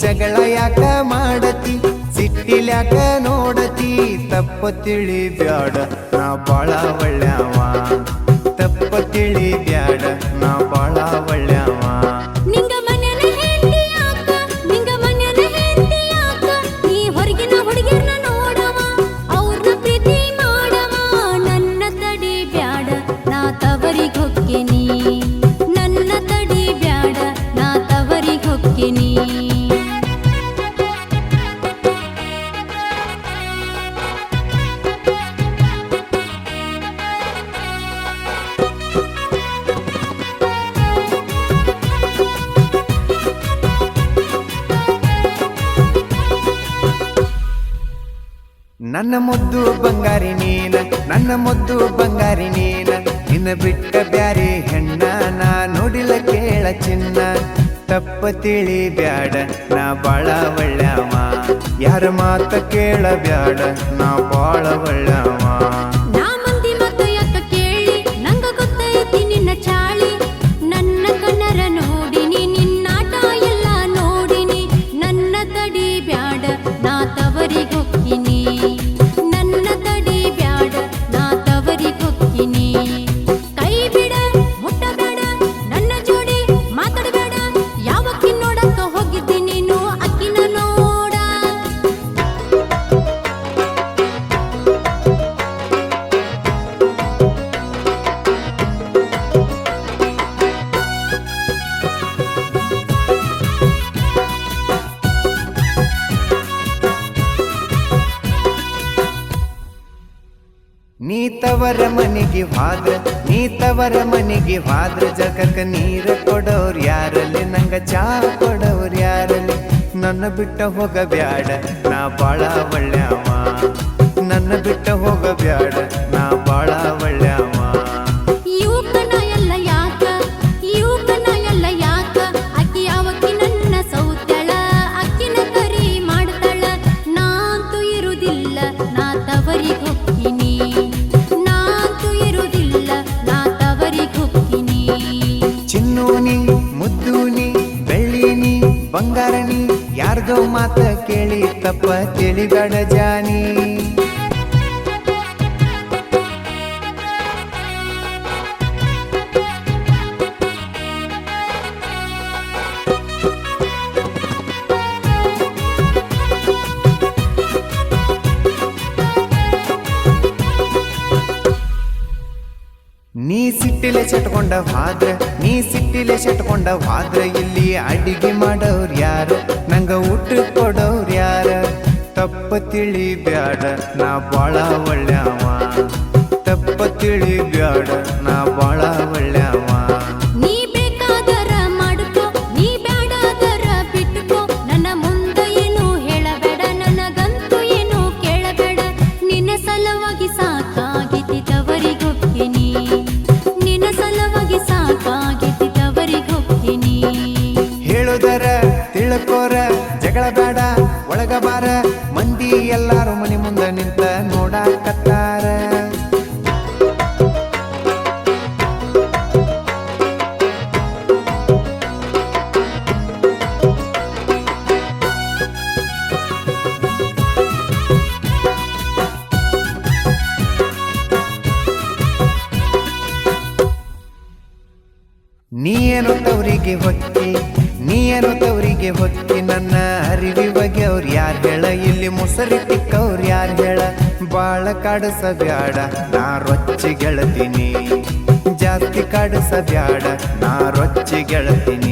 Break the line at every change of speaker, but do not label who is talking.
ಜಗಳ ಯಾಕ ಮಾಡತಿ ಸಿಟ್ಟಿಲ್ಯಾಕ ನೋಡತಿ ತಪ್ಪ ತಿಳಿ ಬ್ಯಾಡ ನಾ ಬಾಳ ಒಳ್ಳ್ಯಾವ ತಪ್ಪ ತಿಳಿ ಬ್ಯಾಡ ನಾ ಬಾಳ ಒಳ್ಳ್ಯಾವ
ನಿಂಗ ಮನ್ಯಾನ ಹೆಂಡತಿ ಯಾಕ ನಿಂಗ ಮನ್ಯಾನ ಹೆಂಡತಿ ಯಾಕ ನೀ ಹೊರಗಿನ ಹುಡುಗಿಯರ್ನ ನೋಡವ ಅವ್ರನ್ನ ಪ್ರೀತಿ ಮಾಡವ ನನ್ನ ತಡಿ ಬ್ಯಾಡ ನಾ ತವರಿಗ್ ಹೊಕ್ಕಿನಿ ನನ್ನ ತಡಿ ಬ್ಯಾಡ ನಾ ತವರಿಗ್ ಹೊಕ್ಕಿನಿ
ನನ್ನ ಮುದ್ದು ಬಂಗಾರಿ ನೀನ ನನ್ನ ಮುದ್ದು ಬಂಗಾರಿ ನೀನ ನಿನ್ನ ಬಿಟ್ಟ ಬ್ಯಾರೆ ಹೆಣ್ಣ ನಾ ನೋಡಿಲ್ಲ ಕೇಳ ಚಿನ್ನ ತಪ್ಪ ತಿಳಿ ಬ್ಯಾಡ ನಾ ಬಾಳ ಒಳ್ಳ್ಯಾವ ಯಾರ ಮಾತ ಕೇಳ ಬ್ಯಾಡ ನಾ ಬಾಳ ಒಳ್ಳ್ಯಾವ
ನಾ ಮಂದಿ ಮಾತು ಯಾಕ ಕೇಳಿ ನಂಗ ಗೊತ್ತೈತಿ ನಿನ್ನ ಚಾಳಿ ನನ್ನ ಕಣ್ಣರ ನೋಡಿನಿ ನಿನ್ನಾಟ ಎಲ್ಲ ನೋಡಿನಿ ನನ್ನ ತಡಿ ಬ್ಯಾಡ ನಾ ತವರಿಗ್ ಹೊಕ್ಕಿನಿ ನನ್ನ ತಡಿ ಬ್ಯಾಡ ನಾ ತವರಿಗ್ ಹೊಕ್ಕಿನಿ ಕೈ ಬಿಡ ಮುಟ್ಟಬೇಡ ನನ್ನ ಜೋಡಿ ಮಾತಾಡಬೇಡ ಯಾವಕ್ಕಿ ನೋಡಕ್ಕ ಹೋಗಿದ್ದಿ ನೀನು ಅಕ್ಕಿನ ನೋಡ
ನೀ ತವರ ಮನೆಗೆ ಹಾದ್ರ ನೀ ತವರ ಮನೆಗೆ ಹಾದ್ರ ಜಗಕ್ಕ ನೀರ ಕೊಡೋರ್ ಯಾರಲ್ಲಿ ನಂಗ ಚಾ ಕೊಡೋರ್ ಯಾರಲ್ಲಿ ನನ್ನ ಬಿಟ್ಟ ಹೋಗ ಬ್ಯಾಡ ನಾ ಬಾಳ ಒಳ್ಳ್ಯಾವ ನನ್ನ ಬಿಟ್ಟ ಹೋಗ ಬ್ಯಾಡ ನಾ ಬಾಳ ಒಳ್ಳ್ಯಾವ
ಯುವಕನ ಎಲ್ಲ ಯಾಕ ಯುವಕನ ಎಲ್ಲ ಯಾಕ ಅಕ್ಕಿ ಯಾವಕ್ಕಿ ನನ್ನ ಸೌತ್ಯಾಳ ಅಕ್ಕಿನ ಕರಿ ಮಾಡ್ತಾಳ ನಾಂತೂ ಇರುವುದಿಲ್ಲ ನಾ ತವರಿಗ್ ಹೊಕ್ಕಿನಿ ನಾಂತೂ ಇರುವುದಿಲ್ಲ ನಾ ತವರಿಗ್ ಹೊಕ್ಕಿನಿ
ಚಿನ್ನೂನಿ ಮುದ್ದೂನಿ ಬೆಳ್ಳಿನಿ ಬಂಗಾರನಿ ಯಾರ್ದೋ ಮಾತ ಕೇಳಿ ತಪ್ಪ ತಿಳಿಬೇಡ ಜಾನಿ ನೀ ಸಿಟ್ಟಿಲೆ ಚಟ್ಕೊಂಡ ಹಾದ್ರ ನೀ ಸಿಟ್ಟಿಲೆ ಚಟ್ಕೊಂಡ ಹಾದ್ರ ಇಲ್ಲಿ ಅಡಿಗೆ ಮಾಡೋರ್ ಯಾರ ನಂಗ ಊಟ ಕೊಡೋರ್ ಯಾರ ತಪ್ಪ ತಿಳಿ ಬ್ಯಾಡ ನಾ ಬಾಳ ಒಳ್ಳ್ಯಾವ ತಪ್ಪ ತಿಳಿ ಬ್ಯಾಡ ನಾ ಬಾಳ ಒಳ್ಳ್ಯಾವ
ನೀ ಬೇಕಾದರ ಮಾಡ್ಕೋ ನೀ ಬ್ಯಾಡಾದರ ಬಿಟ್ಕೋ ನನ್ನ ಮುಂದ ಏನು ಹೇಳಬೇಡ ನನಗಂತೂ ಏನು ಕೇಳಬೇಡ ನಿನ್ನ ಸಲುವಾಗಿ ಸಾಕಾಗಿತಿ ತವರಿಗ್ ಹೊಕ್ಕಿನಿ ನಿನ್ನ ಸಲುವಾಗಿ ಸಾಕಾಗಿತಿ ತವರಿಗ್ ಹೊಕ್ಕಿನಿ
ಹೇಳುದರ ತಿಳ್ಕೋರ ಜಗಳ ಬೇಡ ಒಳಗ ಬಾರ ಮಂದಿ ಎಲ್ಲಾರು ಮನೆ ಮುಂದ ನಿಂತ ನೋಡಾಕತ್ತಾರ ನೀಯೇನು ತವರಿಗೆ ಹೊಕ್ಕಿ ನೀಯೇನು ತವರಿಗೆ ಹೊಕ್ಕಿ ನನ್ನ ಅರಿವಿ ಬಗ್ಗೆ ಅವ್ರು ಯಾರು ಹೇಳ ಇಲ್ಲಿ ಮುಸರಿ ತಿಕ್ಕವ್ರು ಯಾರು ಹೇಳ ಬಾಳ ಕಾಡಿಸ ಬ್ಯಾಡ ನಾ ರೊಚ್ಚಿ ಗೆಳತೀನಿ ಜಾಸ್ತಿ ಕಾಡಿಸ ಬ್ಯಾಡ ನಾ ರೊಚ್ಚಿ ಗೆಳತೀನಿ